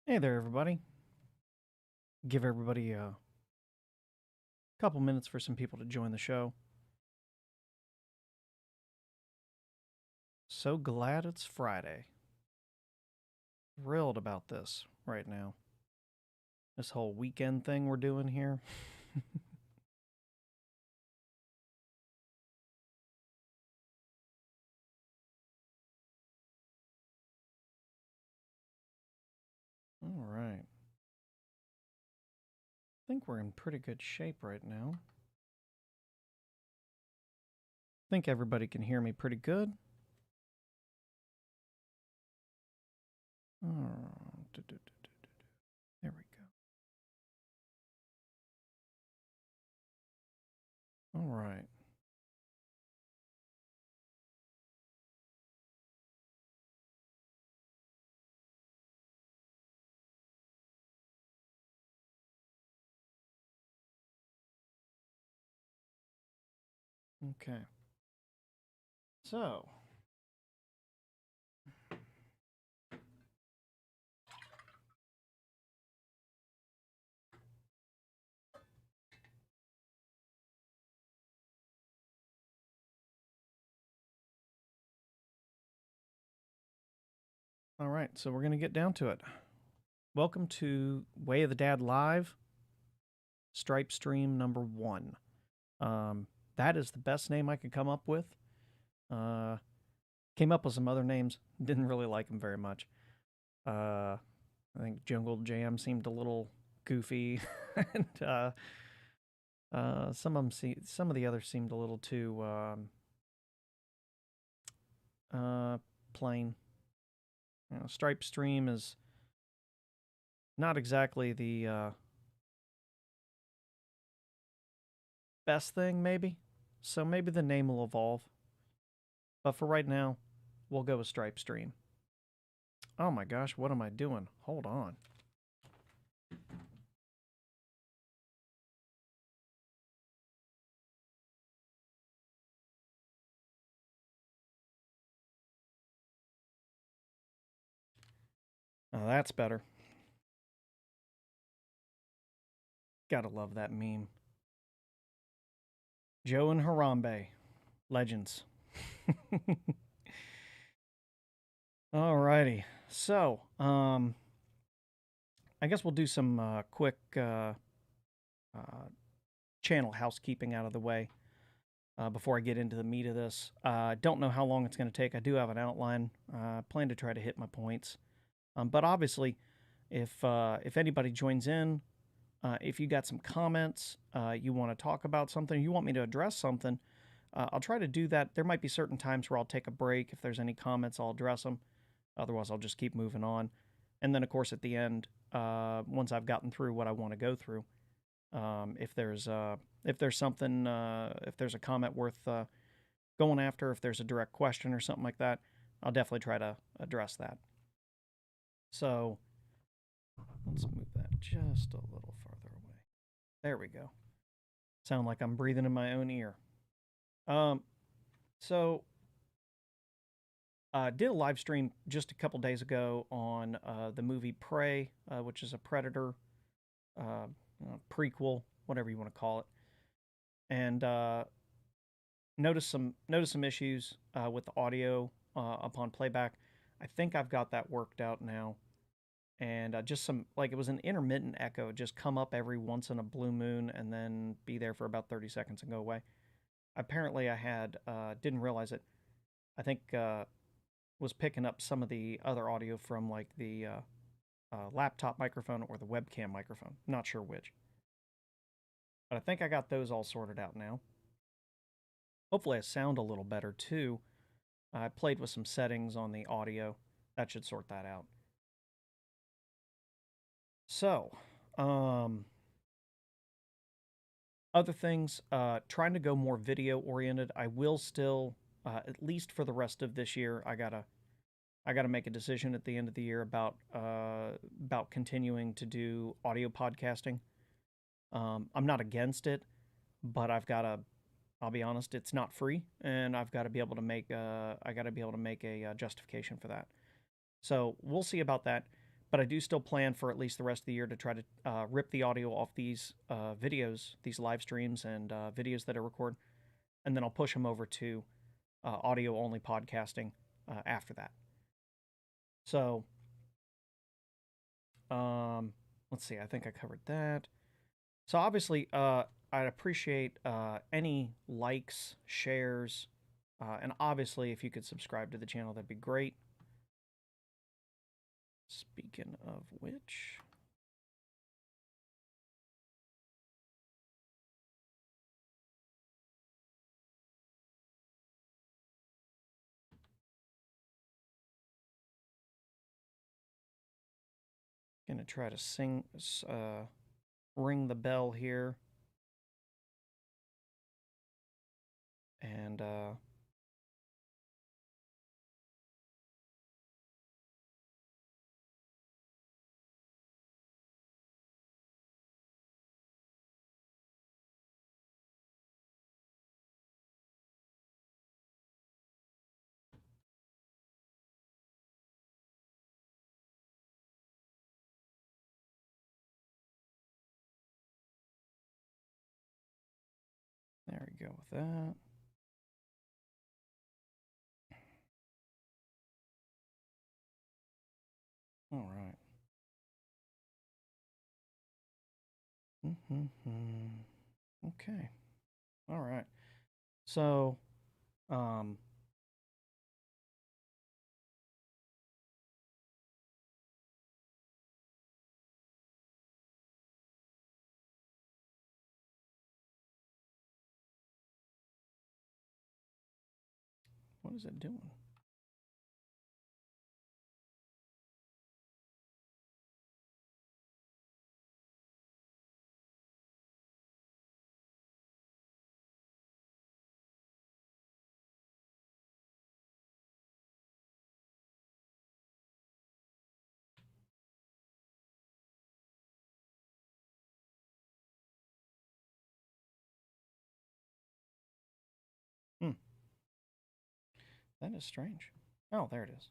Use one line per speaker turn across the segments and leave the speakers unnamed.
Hey there, everybody. Give everybody a couple minutes for some people to join the show. So glad it's Friday. Thrilled about this right now. This whole weekend thing we're doing here. All right. I think we're in pretty good shape right now. I think everybody can hear me pretty good. There we go. All right. Okay. So, all right. So we're going to get down to it. Welcome to Way of the Dad Live, Stripe Stream number 1. That is the best name I could come up with. Uh, Came up with some other names. Didn't really like them very much. I think Jungle Jam seemed a little goofy, and some of the others seemed a little too plain. Stripe Stream is not exactly the best thing, maybe. So maybe the name will evolve. But for right now, we'll go with Stripe Stream. Oh my gosh, what am I doing? Hold on. Oh, that's better. Gotta love that meme. Joe and Harambe, legends. Alrighty. So, I guess we'll do some quick channel housekeeping out of the way before I get into the meat of this. Don't know how long it's going to take. I do have an outline. Plan to try to hit my points. But obviously, if anybody joins in, if you got some comments, you want to talk about something, you want me to address something, I'll try to do that. There might be certain times where I'll take a break. If there's any comments, I'll address them. Otherwise, I'll just keep moving on. And then, of course, at the end, once I've gotten through what I want to go through, if there's something, if there's a comment worth going after, if there's a direct question or something like that, I'll definitely try to address that. So let's move that just a little farther away. There we go. Sound like I'm breathing in my own ear. Um, so did a live stream just a couple days ago on the movie Prey, which is a Predator uh, prequel, whatever you want to call it, and noticed some issues with the audio upon playback. I think I've got that worked out now, and just some like it was an intermittent echo, just come up every once in a blue moon and then be there for about 30 seconds and go away. Apparently, I had didn't realize it. I think was picking up some of the other audio from like the laptop microphone or the webcam microphone. Not sure which. But I think I got those all sorted out now. Hopefully, I sound a little better too. I played with some settings on the audio. That should sort that out. So, um, other things, trying to go more video oriented. I will still, at least for the rest of this year, I gotta make a decision at the end of the year about continuing to do audio podcasting. I'm not against it, but I'll be honest, it's not free, and I've got to be able to make I got to be able to make a justification for that. So we'll see about that. But I do still plan for at least the rest of the year to try to rip the audio off these videos, these live streams and videos that I record, and then I'll push them over to audio only podcasting after that. So, let's see. I think I covered that. So obviously, I'd appreciate any likes, shares, and obviously, if you could subscribe to the channel, that'd be great. Speaking of which, gonna try to ring the bell here, and there we go with that. All right. Okay. All right. So, um, what is it doing? Hmm. That is strange. Oh, there it is.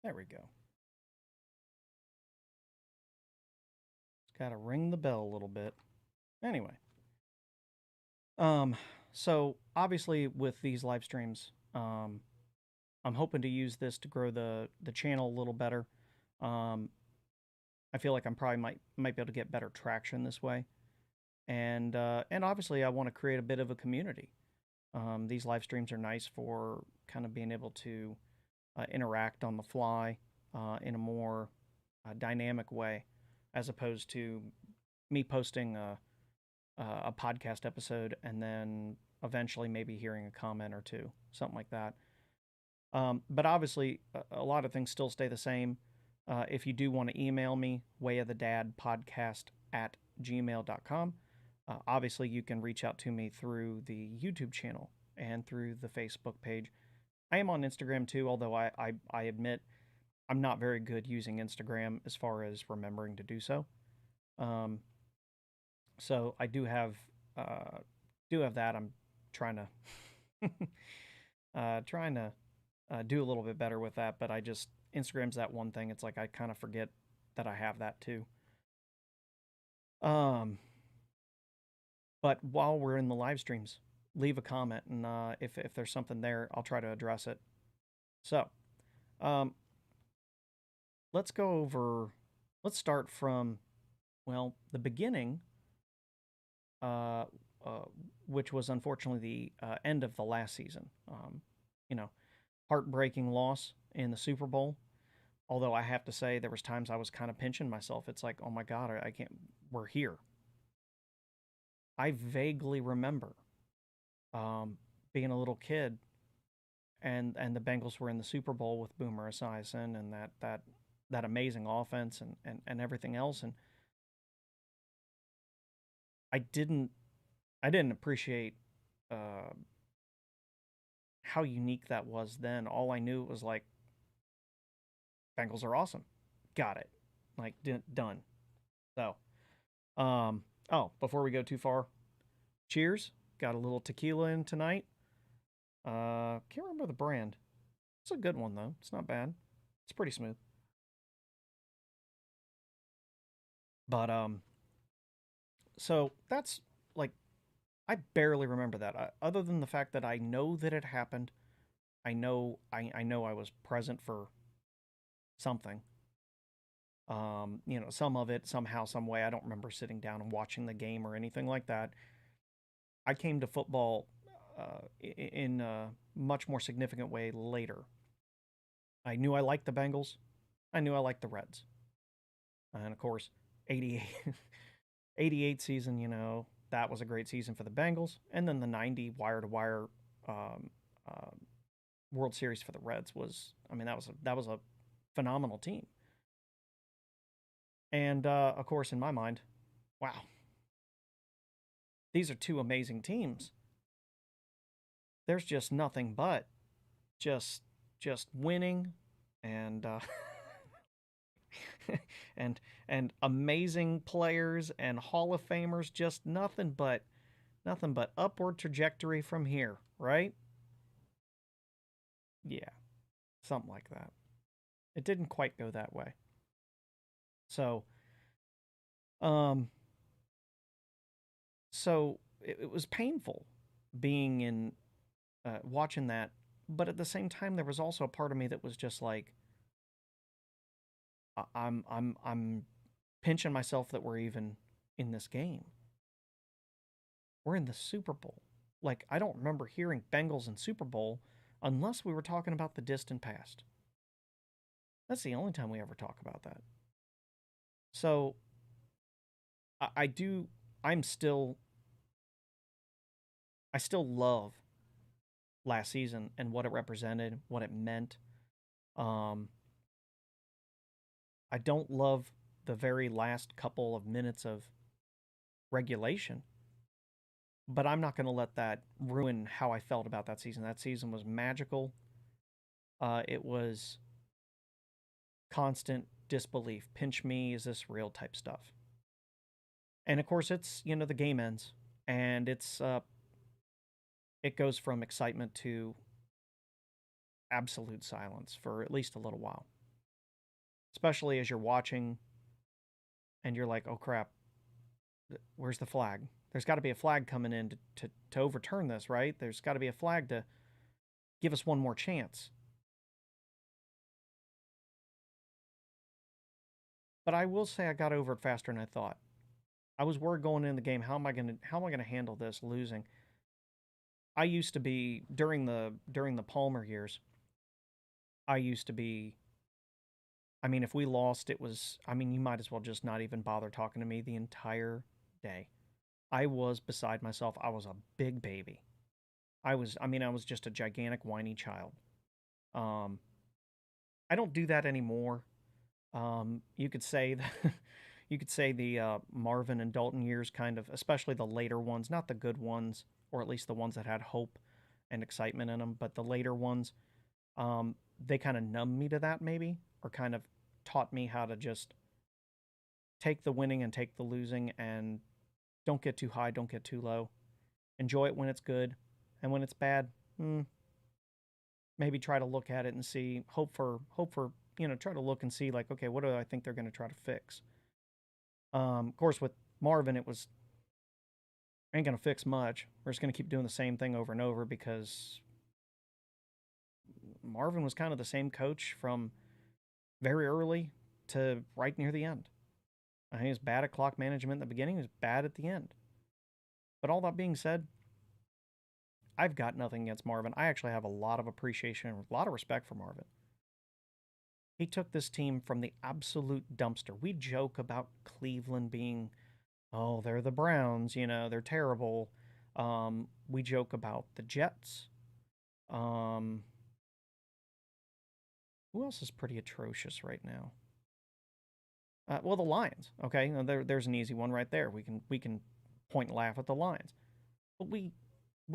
There we go. It's got to ring the bell a little bit. Anyway, so obviously with these live streams, I'm hoping to use this to grow the channel a little better. I feel like I'm probably might be able to get better traction this way, and obviously I want to create a bit of a community. These live streams are nice for kind of being able to interact on the fly in a more dynamic way, as opposed to me posting a podcast episode and then eventually maybe hearing a comment or two, something like that. But obviously, a lot of things still stay the same. If you do want to email me, wayofthedadpodcast@gmail.com. Obviously, you can reach out to me through the YouTube channel and through the Facebook page. I am on Instagram too, although I admit I'm not very good using Instagram as far as remembering to do so. Um, so I do have that. I'm trying to trying to do a little bit better with that, but I just Instagram's that one thing. It's like I kind of forget that I have that too. Um, but while we're in the live streams, leave a comment, and if there's something there, I'll try to address it. So, um, let's go over. Let's start from Well, the beginning, uh, uh, which was unfortunately the end of the last season, you know, heartbreaking loss in the Super Bowl. Although I have to say, there was times I was kind of pinching myself. It's like, oh my God, I can't. We're here. I vaguely remember um, being a little kid, and the Bengals were in the Super Bowl with Boomer Esiason and that amazing offense and everything else. And I didn't I didn't appreciate uh, how unique that was then. All I knew was like, Bengals are awesome. Got it. Like, done. So, oh, before we go too far, cheers. Got a little tequila in tonight. Can't remember the brand. It's a good one though. It's not bad. It's pretty smooth. But so that's like, I barely remember that. Other than the fact that I know that it happened. I know I was present for something. Some of it somehow, some way. I don't remember sitting down and watching the game or anything like that. I came to football in a much more significant way later. I knew I liked the Bengals. I knew I liked the Reds. And of course, 88, 88 season, that was a great season for the Bengals. And then the 90 wire to wire um, uh, World Series for the Reds was, I mean, that was a phenomenal team. And of course, in my mind, wow, these are two amazing teams. There's just nothing but just just winning and and and amazing players and Hall of Famers. Just nothing but upward trajectory from here, right? Yeah, something like that. It didn't quite go that way. So, um, it was painful being in watching that, but at the same time, there was also a part of me that was just like, I'm pinching myself that we're even in this game. We're in the Super Bowl. Like, I don't remember hearing Bengals in Super Bowl unless we were talking about the distant past. That's the only time we ever talk about that. So I do. I'm still. I still love last season and what it represented, what it meant. Um, I don't love the very last couple of minutes of regulation, but I'm not going to let that ruin how I felt about that season. That season was magical. It was constant disbelief. Pinch me, is this real type stuff. And of course, it's, the game ends and it goes from excitement to absolute silence for at least a little while, especially as you're watching and you're like, oh crap, where's the flag? There's got to be a flag coming in to overturn this, right? There's got to be a flag to give us one more chance. But I will say I got over it faster than I thought. I was worried going in the game, how am I gonna handle this losing? I used to be during the Palmer years. I used to be. I mean, if we lost, it was. I mean, you might as well just not even bother talking to me the entire day. I was beside myself. I was a big baby. I was. I mean, I was just a gigantic whiny child. Um, I don't do that anymore. You could say that. You could say the Marvin and Dalton years, kind of, especially the later ones, not the good ones, or at least the ones that had hope and excitement in them, but the later ones, they kind of numbed me to that maybe, or kind of taught me how to just take the winning and take the losing and don't get too high, don't get too low. Enjoy it when it's good, and when it's bad, mm, maybe try to look at it and see, hope for, try to look and see like, okay, what do I think they're going to try to fix? Of course, with Marvin, it was ain't going to fix much. We're just going to keep doing the same thing over and over because Marvin was kind of the same coach from very early to right near the end. I think he was bad at clock management in the beginning. He was bad at the end. But all that being said, I've got nothing against Marvin. I actually have a lot of appreciation and a lot of respect for Marvin. He took this team from the absolute dumpster. We joke about Cleveland being, oh, they're the Browns, they're terrible. We joke about the Jets. Um, who else is pretty atrocious right now? Well, the Lions. Okay, there's an easy one right there. We can point and laugh at the Lions, but we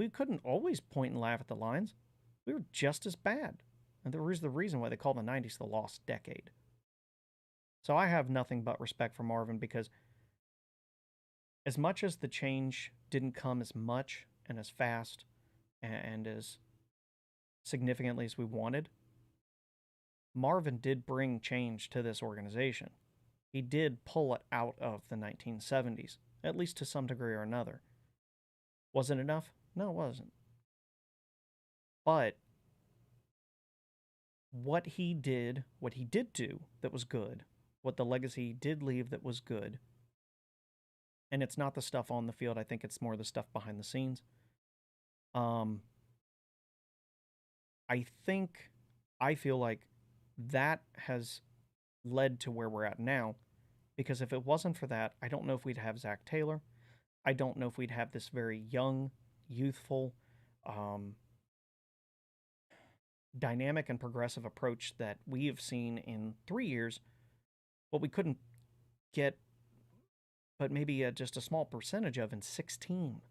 couldn't always point and laugh at the Lions. We were just as bad, and there is the reason why they call the '90s the lost decade. So I have nothing but respect for Marvin because as much as the change didn't come as much and as fast and as significantly as we wanted, Marvin did bring change to this organization. He did pull it out of the 1970s, at least to some degree or another. Was it enough? No, it wasn't. But what he did do that was good, what the legacy he did leave that was good, and it's not the stuff on the field, I think it's more the stuff behind the scenes. Um, I feel like that has led to where we're at now. Because if it wasn't for that, I don't know if we'd have Zach Taylor. I don't know if we'd have this very young, youthful, um, dynamic, and progressive approach that we have seen in 3 years. What we couldn't get, but maybe just a small percentage of in 16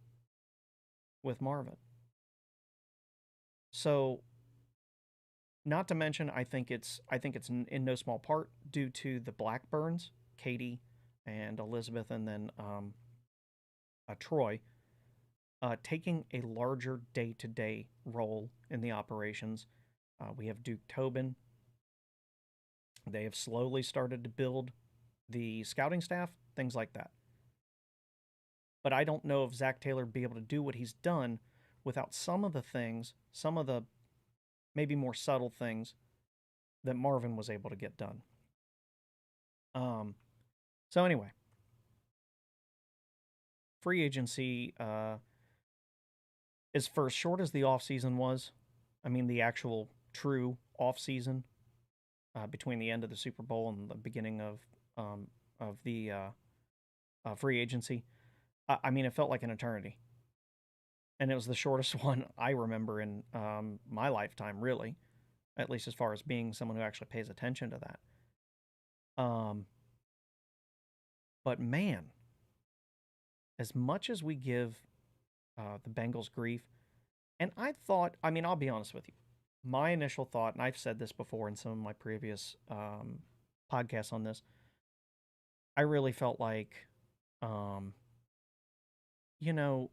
with Marvin. So, not to mention, I think it's in no small part due to the Blackburns, Katie and Elizabeth, and then Troy, taking a larger day to day role in the operations. We have Duke Tobin. They have slowly started to build the scouting staff, things like that. But I don't know if Zach Taylor would be able to do what he's done without some of the things, some of the maybe more subtle things that Marvin was able to get done. Um, so anyway, free agency is for as short as the offseason was. I mean, the actual true offseason between the end of the Super Bowl and the beginning of the free agency. I mean, it felt like an eternity, and it was the shortest one I remember in my lifetime, really, at least as far as being someone who actually pays attention to that. But man, as much as we give the Bengals grief, and I mean, I'll be honest with you. My initial thought, and I've said this before in some of my previous podcasts on this, I really felt like, um, you know,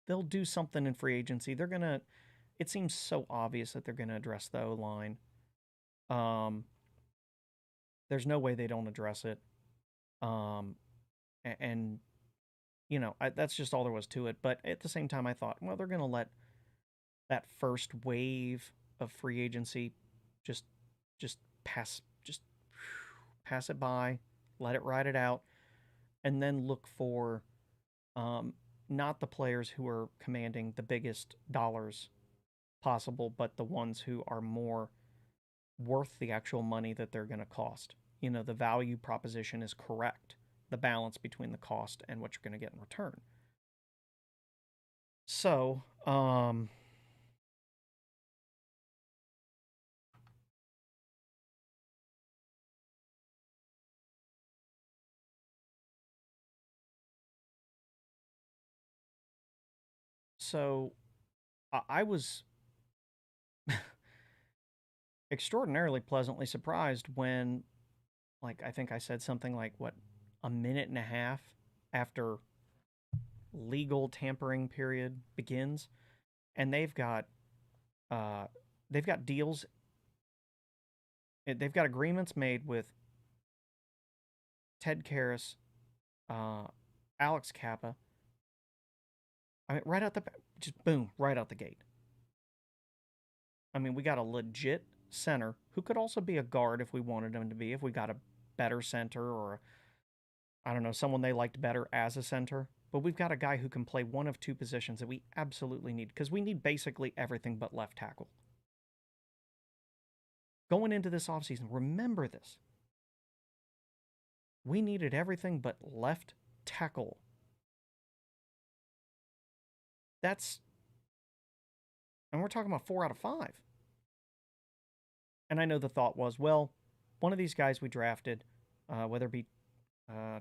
they'll do something in free agency. It seems so obvious that they're gonna address the O line. Um, there's no way they don't address it. Um, and that's just all there was to it. But at the same time, I thought, well, they're gonna let that first wave of free agency just just pass it by, let it ride it out, and then look for um, not the players who are commanding the biggest dollars possible, but the ones who are more worth the actual money that they're going to cost. The value proposition is correct, the balance between the cost and what you're going to get in return. So, so I was extraordinarily pleasantly surprised when, like, I think I said something like, what, a minute and a half after legal tampering period begins, and uh, they've got deals, they've got agreements made with Ted Karras, uh, Alex Kappa. I mean, just boom, right out the gate. I mean, we got a legit center who could also be a guard if we wanted him to be. If we got better center or, I don't know, someone they liked better as a center. But we've got a guy who can play one of two positions that we absolutely need because we need basically everything but left tackle. Going into this offseason, remember this. We needed everything but left tackle. And we're talking about 4 out of 5. And I know the thought was, well, one of these guys we drafted, whether it be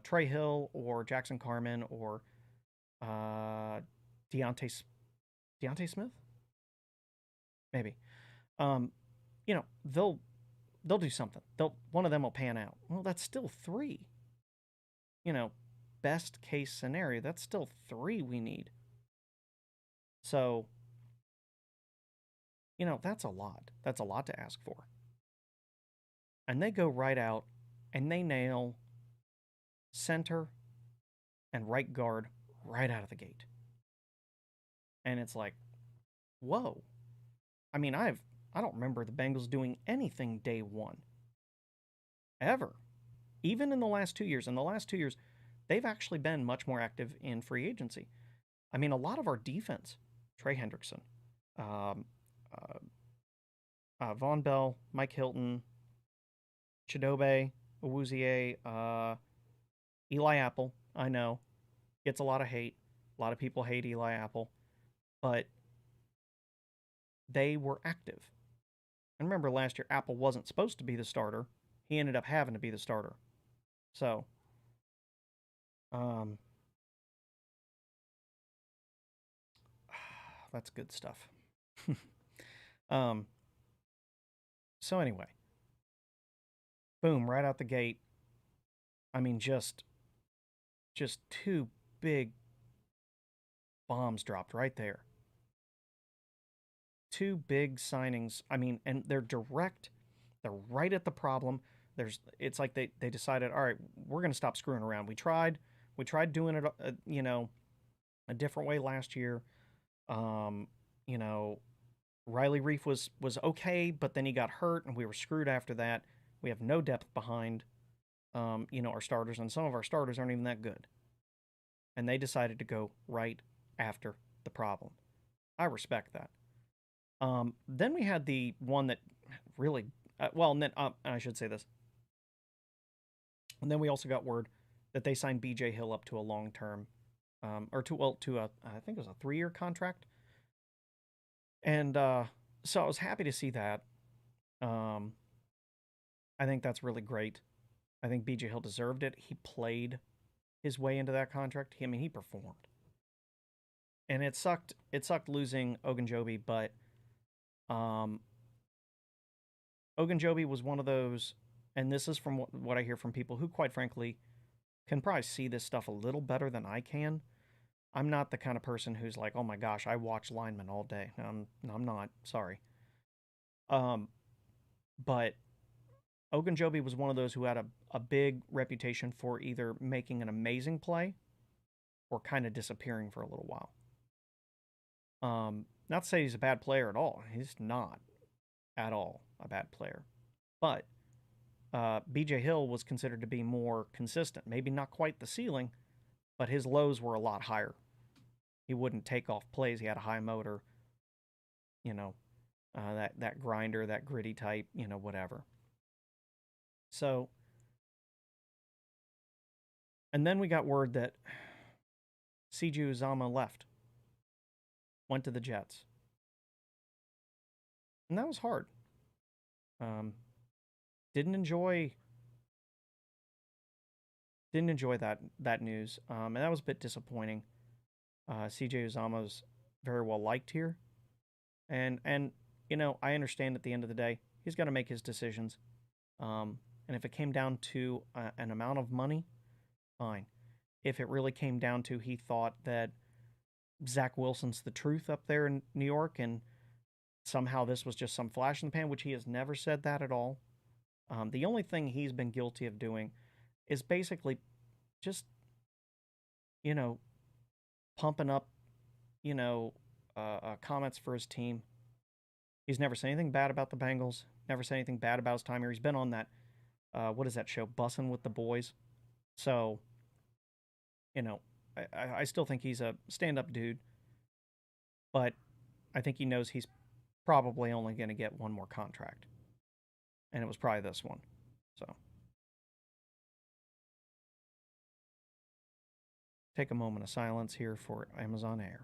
Trey Hill or Jackson Carman or Deontay Smith, maybe, they'll do something. One of them will pan out. Well, that's still 3. Best case scenario, that's still 3 we need. So, that's a lot. That's a lot to ask for. And they go right out and they nail center and right guard right out of the gate. And it's like, whoa. I mean, I don't remember the Bengals doing anything day one. Ever. Even in the last 2 years. In the last 2 years, they've actually been much more active in free agency. I mean, a lot of our defense, Trey Hendrickson, Von Bell, Mike Hilton, Chidobe, Awuzie, Eli Apple, I know, gets a lot of hate. A lot of people hate Eli Apple. But they were active. And remember, last year, Apple wasn't supposed to be the starter. He ended up having to be the starter. So, that's good stuff. So anyway, boom, right out the gate. I mean, just 2 big bombs dropped right there. 2 big signings. I mean, and they're direct. They're right at the problem. It's like they decided, all right, we're going to stop screwing around. We tried doing it, a different way last year. Riley Reef was okay, but then he got hurt, and we were screwed after that. We have no depth behind, our starters, and some of our starters aren't even that good. And they decided to go right after the problem. I respect that. Then we had the one that really, and then I should say this. And then we also got word that they signed B.J. Hill up to a long-term, I think it was a 3-year contract. And so I was happy to see that. I think that's really great. I think B.J. Hill deserved it. He played his way into that contract. I mean, he performed. And it sucked losing Ogunjobi, but Ogunjobi was one of those, and this is from what I hear from people who, quite frankly, can probably see this stuff a little better than I can. I'm not the kind of person who's like, oh my gosh, I watch linemen all day. I'm not. Sorry. But Ogunjobi was one of those who had a big reputation for either making an amazing play or kind of disappearing for a little while. Not to say he's a bad player at all. He's not at all a bad player. But B.J. Hill was considered to be more consistent. Maybe not quite the ceiling, but his lows were a lot higher. He wouldn't take off plays. He had a high motor, that grinder, that gritty type, whatever. So, and then we got word that C.J. Uzomah left, went to the Jets. And that was hard. Didn't enjoy that news. And that was a bit disappointing. C.J. Uzomah's very well liked here. And I understand at the end of the day, he's got to make his decisions. And if it came down to an amount of money, fine. If it really came down to he thought that Zach Wilson's the truth up there in New York and somehow this was just some flash in the pan, which he has never said that at all. The only thing he's been guilty of doing is basically just, pumping up, comments for his team. He's never said anything bad about the Bengals, never said anything bad about his time here. He's been on that what is that show? Bussin' with the Boys. So, you know, I still think he's a stand up dude, but I think he knows he's probably only going to get one more contract. And it was probably this one. So, take a moment of silence here for Amazon Air.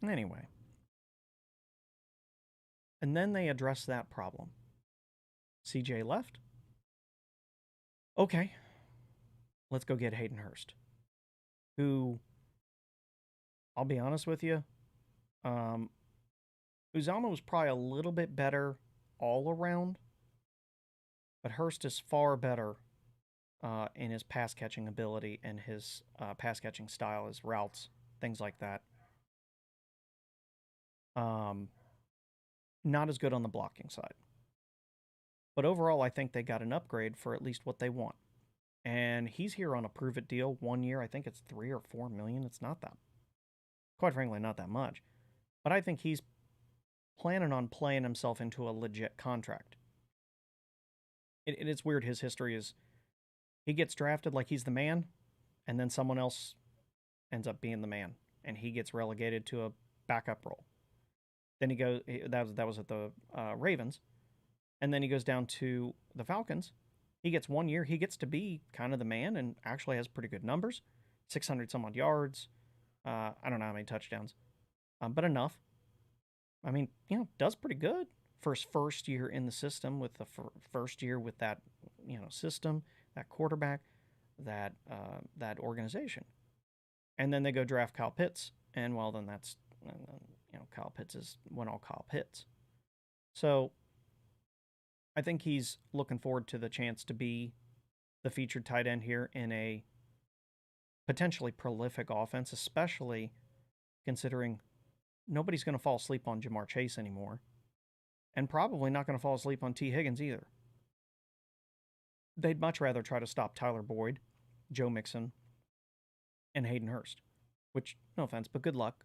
Anyway, and then they address that problem. CJ left. Okay, let's go get Hayden Hurst, who, I'll be honest with you, um, Uzama was probably a little bit better all around, but Hurst is far better in his pass catching ability and his pass catching style, his routes, things like that. Um, not as good on the blocking side. But overall, I think they got an upgrade for at least what they want. And he's here on a prove it deal 1 year. I think it's 3 or 4 million. It's not that, quite frankly, not that much. But I think he's planning on playing himself into a legit contract. It's weird. His history is he gets drafted like he's the man, and then someone else ends up being the man, and he gets relegated to a backup role. Then he goes. That was at the Ravens, and then he goes down to the Falcons. He gets 1 year. He gets to be kind of the man, and actually has pretty good numbers, 600 some odd yards. I don't know how many touchdowns, but enough. I mean, does pretty good for his first year in the system with the first year with that, system, that quarterback, that organization. And then they go draft Kyle Pitts, and well, then that's, Kyle Pitts is when all Kyle Pitts. So I think he's looking forward to the chance to be the featured tight end here in a potentially prolific offense, especially considering nobody's going to fall asleep on Jamar Chase anymore, and probably not going to fall asleep on T. Higgins either. They'd much rather try to stop Tyler Boyd, Joe Mixon, and Hayden Hurst, which, no offense, but good luck.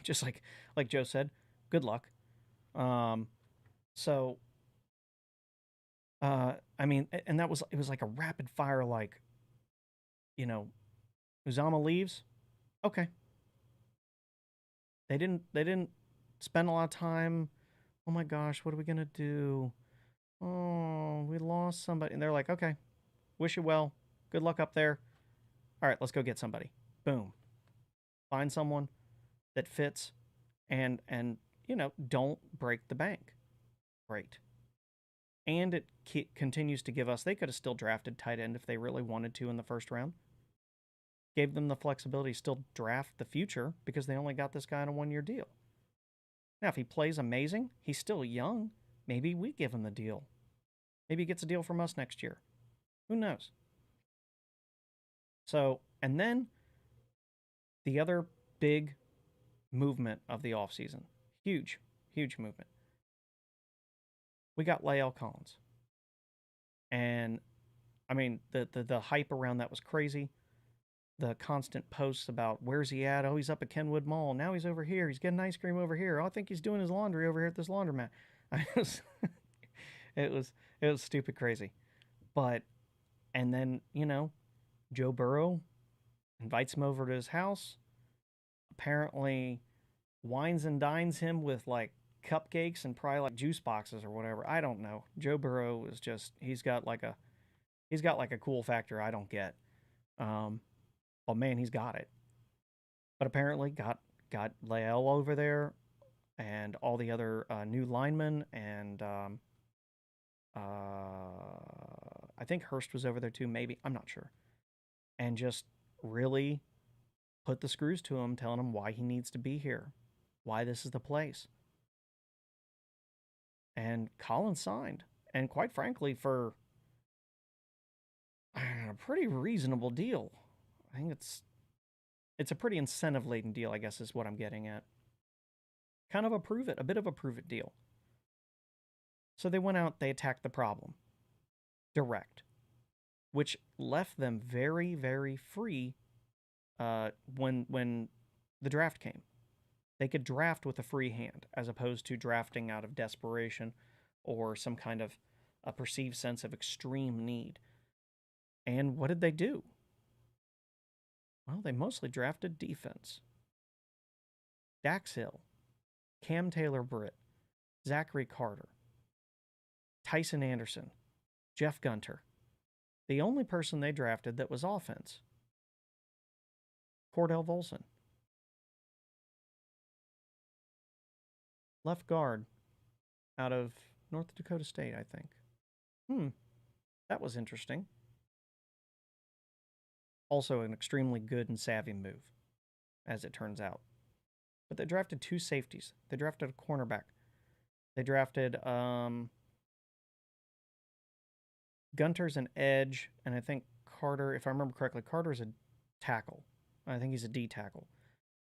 Just like Joe said, good luck. So, I mean, and it was like a rapid fire, like, Uzama leaves. Okay. They didn't spend a lot of time. Oh my gosh, what are we gonna do? Oh, we lost somebody. And they're like, okay, wish you well. Good luck up there. All right, let's go get somebody. Boom. Find someone that fits and don't break the bank. Great. And it continues to give us, they could have still drafted tight end if they really wanted to in the first round. Gave them the flexibility to still draft the future because they only got this guy on a 1 year deal. Now, if he plays amazing, he's still young. Maybe we give him the deal. Maybe he gets a deal from us next year. Who knows? So, and then the other big movement of the offseason, huge movement. We got Lael Collins. And I mean, the hype around that was crazy. The constant posts about where's he at? Oh, he's up at Kenwood Mall. Now he's over here. He's getting ice cream over here. Oh, I think he's doing his laundry over here at this laundromat. It was stupid crazy. But and then, Joe Burrow invites him over to his house. Apparently wines and dines him with like cupcakes and probably like juice boxes or whatever. I don't know. Joe Burrow is just he's got like a cool factor I don't get. Well, man, he's got it. But apparently got Lael over there and all the other new linemen, and I think Hurst was over there too, maybe. I'm not sure. And just really put the screws to him, telling him why he needs to be here, why this is the place. And Collins signed. and quite frankly, for a pretty reasonable deal. I think it's a pretty incentive laden deal, I guess is what I'm getting at. Kind of a bit of a prove it deal. So they went out, they attacked the problem direct, which left them very, very free when the draft came. They could draft with a free hand as opposed to drafting out of desperation or some kind of a perceived sense of extreme need. And what did they do? Well, they mostly drafted defense. Dax Hill, Cam Taylor-Britt, Zachary Carter, Tyson Anderson, Jeff Gunter. The only person they drafted that was offense, Cordell Volson. Left guard out of North Dakota State, I think. That was interesting. Also an extremely good and savvy move, as it turns out. But they drafted 2 safeties. They drafted a cornerback. They drafted Gunter's an edge, and I think Carter, if I remember correctly, Carter's a tackle. I think he's a D tackle.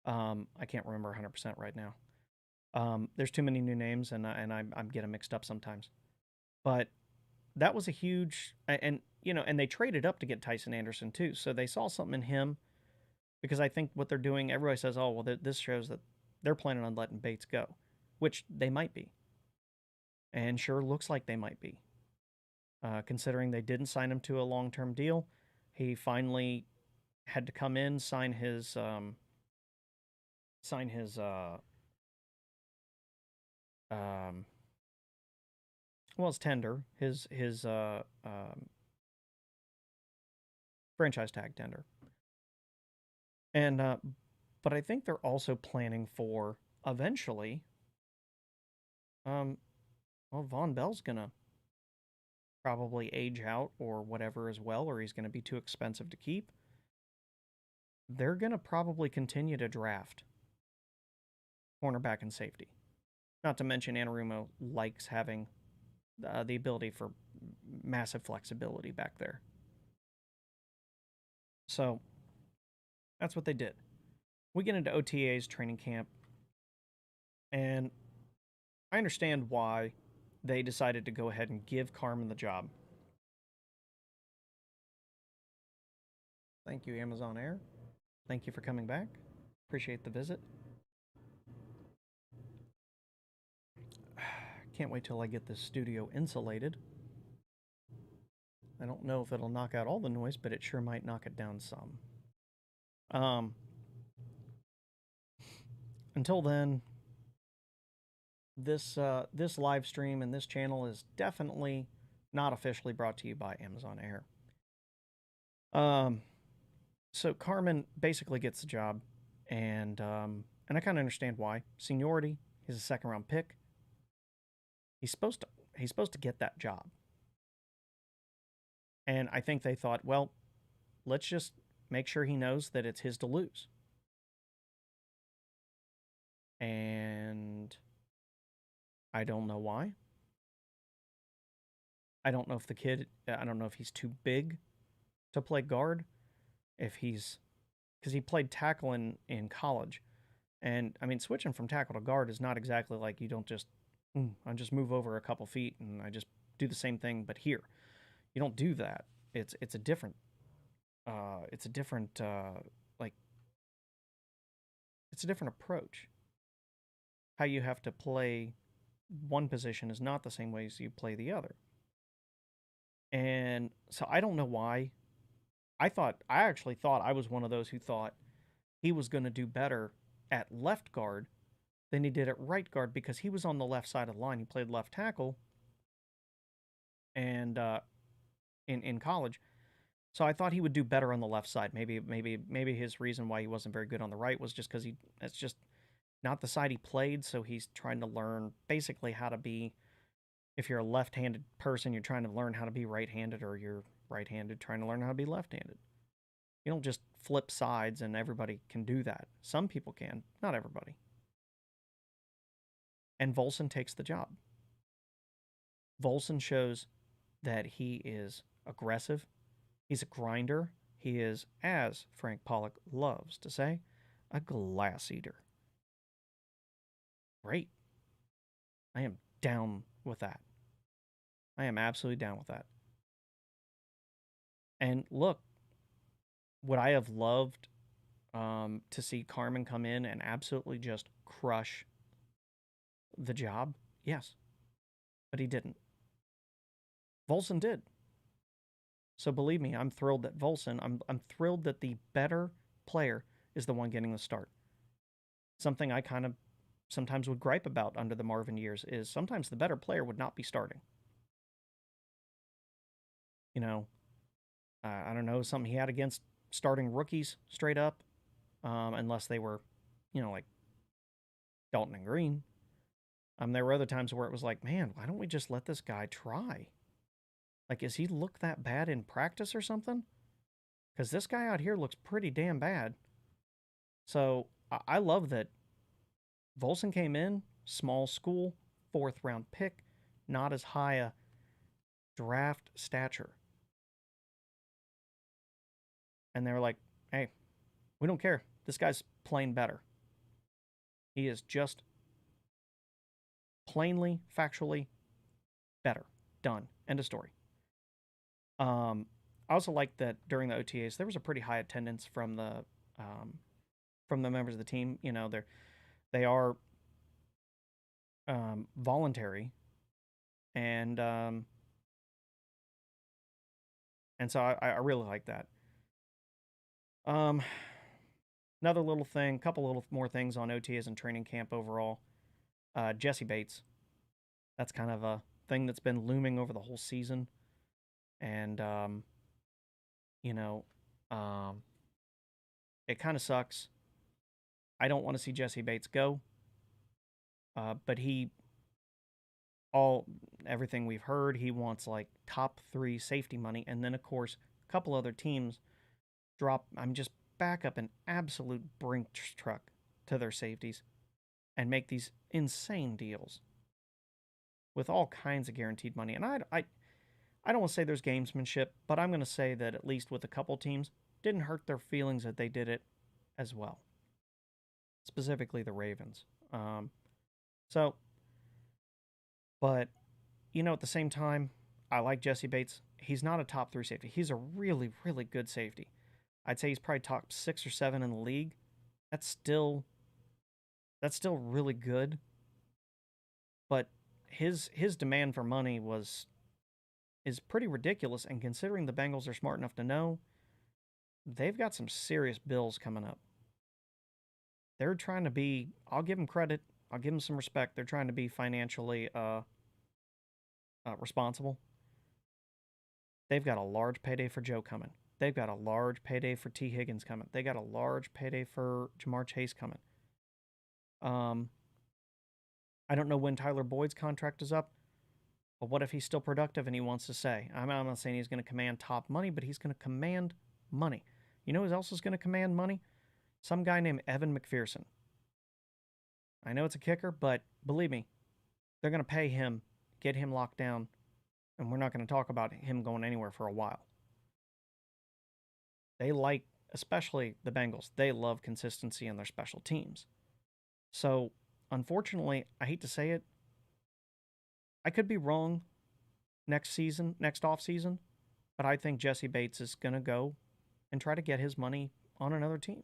I can't remember 100% right now. There's too many new names, and I'm getting mixed up sometimes. But that was a huge, and they traded up to get Tyson Anderson too. So they saw something in him, because I think what they're doing, everybody says, oh, well, this shows that they're planning on letting Bates go, which they might be. And sure looks like they might be. Considering they didn't sign him to a long-term deal, he finally had to come in, sign his tender, his franchise tag tender. And but I think they're also planning for eventually Von Bell's gonna probably age out or whatever as well, or he's gonna be too expensive to keep. They're gonna probably continue to draft cornerback and safety. Not to mention Anarumo likes having the ability for massive flexibility back there. So that's what they did. We get into OTA's training camp, and I understand why they decided to go ahead and give Carmen the job. Thank you, Amazon Air. Thank you for coming back. Appreciate the visit. Can't wait till I get this studio insulated. I don't know if it'll knock out all the noise, but it sure might knock it down some. Until then, this live stream and this channel is definitely not officially brought to you by Amazon Air. So Carmen basically gets the job, and I kind of understand why. Seniority, he's a second-round pick. He's supposed to get that job. And I think they thought, well, let's just make sure he knows that it's his to lose. And I don't know why. I don't know if he's too big to play guard. Because he played tackle in college. And I mean, switching from tackle to guard is not exactly like you don't just, I just move over a couple feet and I just do the same thing, but here. You don't do that. It's a different approach. How you have to play one position is not the same way as you play the other. And so I don't know why. I actually thought I was one of those who thought he was going to do better at left guard than he did at right guard, because he was on the left side of the line. He played left tackle and in college. So I thought he would do better on the left side. Maybe his reason why he wasn't very good on the right was just because that's just not the side he played. So he's trying to learn basically how to be. If you're a left-handed person, you're trying to learn how to be right-handed, or you're right-handed trying to learn how to be left-handed. You don't just flip sides and everybody can do that. Some people can, not everybody. And Volson takes the job. Volson shows that he is aggressive. He's a grinder. He is, as Frank Pollock loves to say, a glass eater. Great. I am down with that. I am absolutely down with that. And look, would I have loved to see Carmen come in and absolutely just crush the job? Yes. But he didn't. Volson did. So believe me, I'm thrilled that Volson, I'm thrilled that the better player is the one getting the start. Something I kind of sometimes would gripe about under the Marvin years is sometimes the better player would not be starting. You know, I don't know, something he had against starting rookies straight up, unless they were, like Dalton and Green. There were other times where it was like, man, why don't we just let this guy try? Like, is he look that bad in practice or something? Because this guy out here looks pretty damn bad. So I love that Volson came in, small school, 4th-round pick, not as high a draft stature. And they were like, hey, we don't care. This guy's playing better. He is just plainly, factually better. Done. End of story. I also like that during the OTAs there was a pretty high attendance from the members of the team. They are voluntary, and so I really like that. Another little thing, couple little more things on OTAs and training camp overall. Jesse Bates, that's kind of a thing that's been looming over the whole season, and it kind of sucks. I don't want to see Jesse Bates go, but everything we've heard, he wants like top 3 safety money, and then of course a couple other teams just back up an absolute brink truck to their safeties and make these insane deals with all kinds of guaranteed money. And I don't want to say there's gamesmanship, but I'm going to say that at least with a couple teams, didn't hurt their feelings that they did it as well. Specifically the Ravens. But, at the same time, I like Jesse Bates. He's not a top 3 safety. He's a really, really good safety. I'd say he's probably top 6 or 7 in the league. That's still really good. But his demand for money is pretty ridiculous, and considering the Bengals are smart enough to know, they've got some serious bills coming up. They're trying to be, I'll give them credit, I'll give them some respect, they're trying to be financially responsible. They've got a large payday for Joe coming. They've got a large payday for T. Higgins coming. They got a large payday for Jamar Chase coming. I don't know when Tyler Boyd's contract is up, but what if he's still productive and he wants to say? I'm not saying he's going to command top money, but he's going to command money. You know who else is going to command money? Some guy named Evan McPherson. I know it's a kicker, but believe me, they're going to pay him, get him locked down, and we're not going to talk about him going anywhere for a while. They like, especially the Bengals, they love consistency in their special teams. So, unfortunately, I hate to say it, I could be wrong next offseason, but I think Jesse Bates is going to go and try to get his money on another team.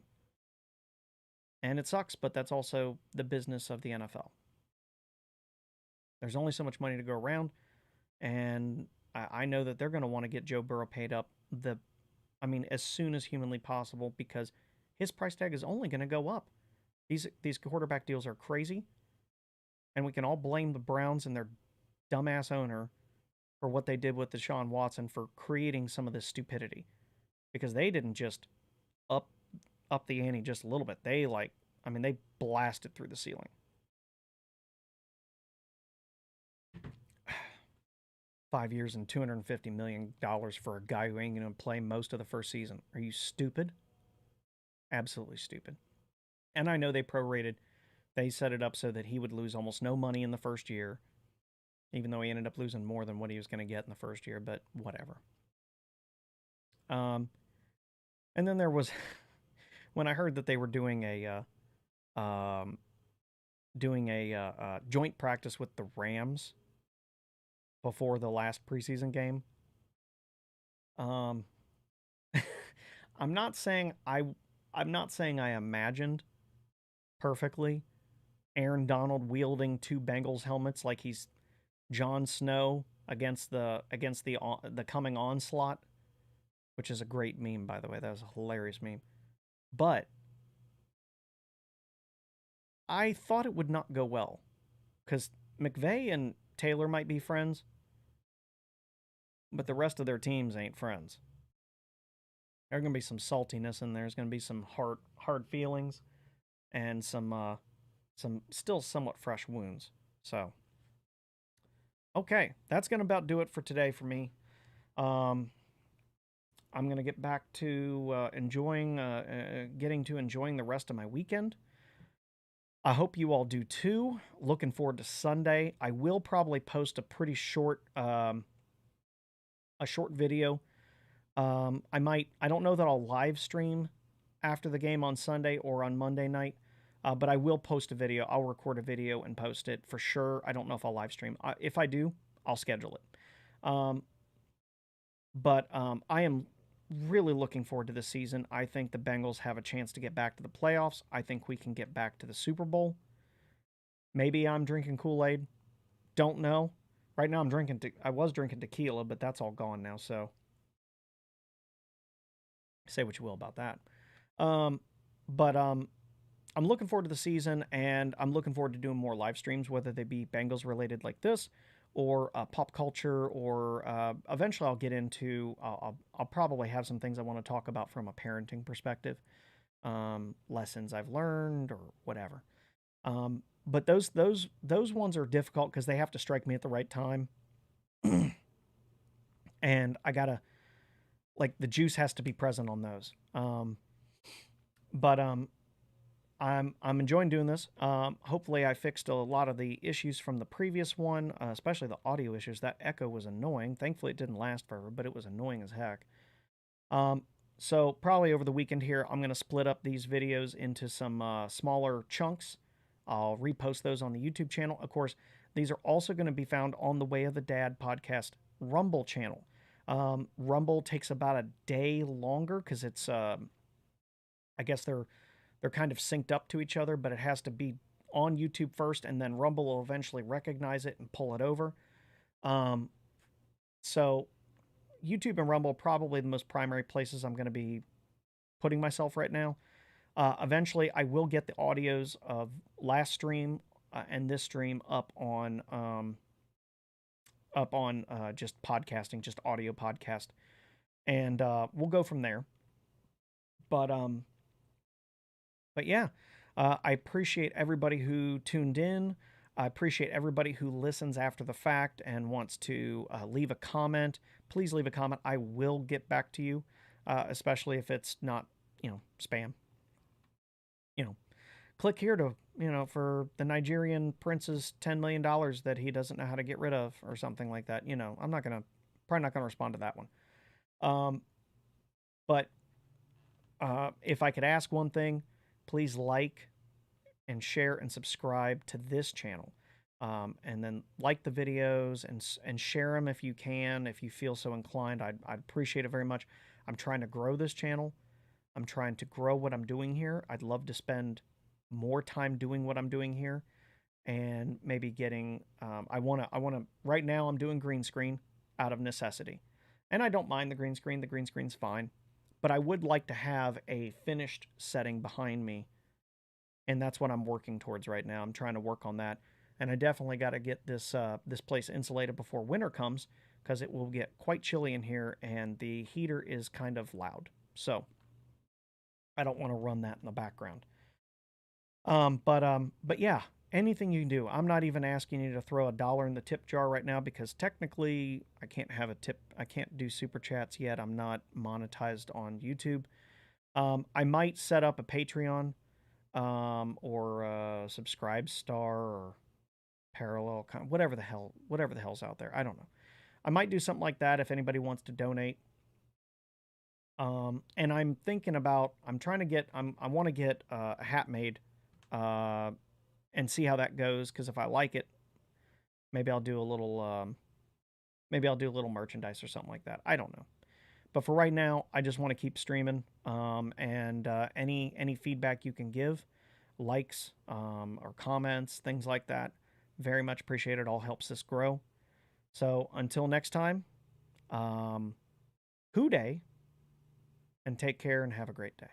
And it sucks, but that's also the business of the NFL. There's only so much money to go around, and I know that they're going to want to get Joe Burrow paid up as soon as humanly possible, because his price tag is only going to go up. These quarterback deals are crazy, and we can all blame the Browns and their dumbass owner for what they did with Deshaun Watson for creating some of this stupidity, because they didn't just up the ante just a little bit. They they blasted through the ceiling. $5 years and $250 million for a guy who ain't going to play most of the first season. Are you stupid? Absolutely stupid. And I know they prorated. They set it up so that he would lose almost no money in the first year. even though he ended up losing more than what he was going to get in the first year, but whatever. And then there was when I heard that they were doing um, a joint practice with the Rams before the last preseason game. Um, I'm not saying I imagined perfectly Aaron Donald wielding two Bengals helmets like he's Jon Snow against the coming onslaught, which is a great meme, by the way. That was a hilarious meme. But I thought it would not go well because McVay and Taylor might be friends, but the rest of their teams ain't friends. There's going to be some saltiness in there. There's going to be some hard feelings and some still somewhat fresh wounds. So, okay, that's going to about do it for today for me. I'm going to get back to getting to enjoying the rest of my weekend. I hope you all do too. Looking forward to Sunday. I will probably post a pretty short video. I don't know that I'll live stream after the game on Sunday or on Monday night, but I will post a video. I'll record a video and post it for sure. I don't know if I'll live stream. If I do, I'll schedule it. But I am really looking forward to this season. I think the Bengals have a chance to get back to the playoffs. I think we can get back to the Super Bowl. Maybe I'm drinking Kool-Aid. Don't know. Right now I was drinking tequila, but that's all gone now, so say what you will about that. But I'm looking forward to the season, and I'm looking forward to doing more live streams, whether they be Bengals related like this, or pop culture, or eventually I'll get into. I'll probably have some things I want to talk about from a parenting perspective, lessons I've learned or whatever. But those ones are difficult because they have to strike me at the right time, and I gotta like the juice has to be present on those. But I'm enjoying doing this. Hopefully, I fixed a lot of the issues from the previous one, especially the audio issues. That echo was annoying. Thankfully, it didn't last forever, but it was annoying as heck. So probably over the weekend here, I'm going to split up these videos into some smaller chunks. I'll repost those on the YouTube channel. Of course, these are also going to be found on the Way of the Dad podcast Rumble channel. Rumble takes about a day longer because it's, I guess they're kind of synced up to each other, but it has to be on YouTube first, and then Rumble will eventually recognize it and pull it over. So YouTube and Rumble are probably the most primary places I'm going to be putting myself right now. Eventually, I will get the audios of last stream and this stream up on just podcasting, just audio podcast, and we'll go from there. But yeah, I appreciate everybody who tuned in. I appreciate everybody who listens after the fact and wants to leave a comment. Please leave a comment. I will get back to you, especially if it's not, spam. Click here to, for the Nigerian prince's $10 million that he doesn't know how to get rid of or something like that. I'm probably not going to respond to that one. But if I could ask one thing, please like and share and subscribe to this channel. And then like the videos and share them if you can, if you feel so inclined. I'd appreciate it very much. I'm trying to grow this channel. I'm trying to grow what I'm doing here. I'd love to spend more time doing what I'm doing here, and maybe getting. I want to. Right now, I'm doing green screen out of necessity, and I don't mind the green screen. The green screen's fine, but I would like to have a finished setting behind me, and that's what I'm working towards right now. I'm trying to work on that, and I definitely got to get this place insulated before winter comes, because it will get quite chilly in here, and the heater is kind of loud. So I don't want to run that in the background. But yeah, anything you can do. I'm not even asking you to throw $1 in the tip jar right now, because technically I can't have a tip. I can't do super chats yet. I'm not monetized on YouTube. I might set up a Patreon, or a Subscribe Star, or parallel, whatever the hell's out there. I don't know. I might do something like that if anybody wants to donate. And I'm thinking about, I want to get a hat made, and see how that goes. Because if I like it, maybe I'll do a little, merchandise or something like that. I don't know. But for right now, I just want to keep streaming. And any feedback you can give, likes, or comments, things like that, very much appreciated. All helps this grow. So until next time, Who-Dey, and take care and have a great day.